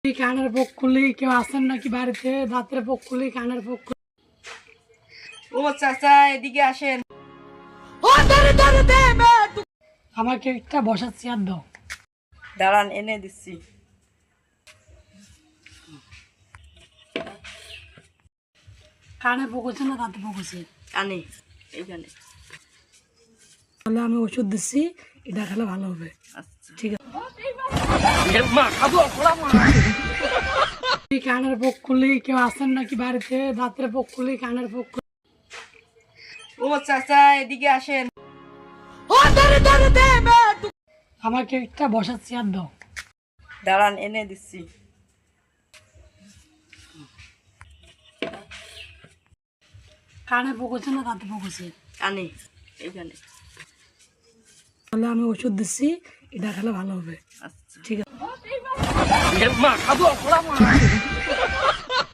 কানের পোক খুললি কেউ আসেন নাকি বাড়িতে? দাঁতের পোক খুললি, কানের পোক খুললি। ও চাচা এদিকে আসেন। আমাকে একটা বসার চেয়ার দাও। দাঁড়ান এনে দিচ্ছি। কানে পোক হচ্ছে না দাঁতে পোক হচ্ছে? কানে, এইখানে। তাহলে আমি ওষুধ দিচ্ছি, এটা খেলে ভালো হবে। আচ্ছা ঠিক আছে। কানের পোক খুললি কেউ আসেন নাকি বাড়িতে? দাঁতের পোক খুললি, কানের পোক খুললি। ও চাচা এদিকে আসেন। আমাকে একটা বসার চেয়ার দাও। দাঁড়ান এনে দিচ্ছি। কানে পোক হচ্ছে না দাঁতে পোক হচ্ছে? কানে, এইখানে। তাহলে আমি ওষুধ দিচ্ছি, এটা খেলে ভালো হবে। আচ্ছা ঠিক আছে।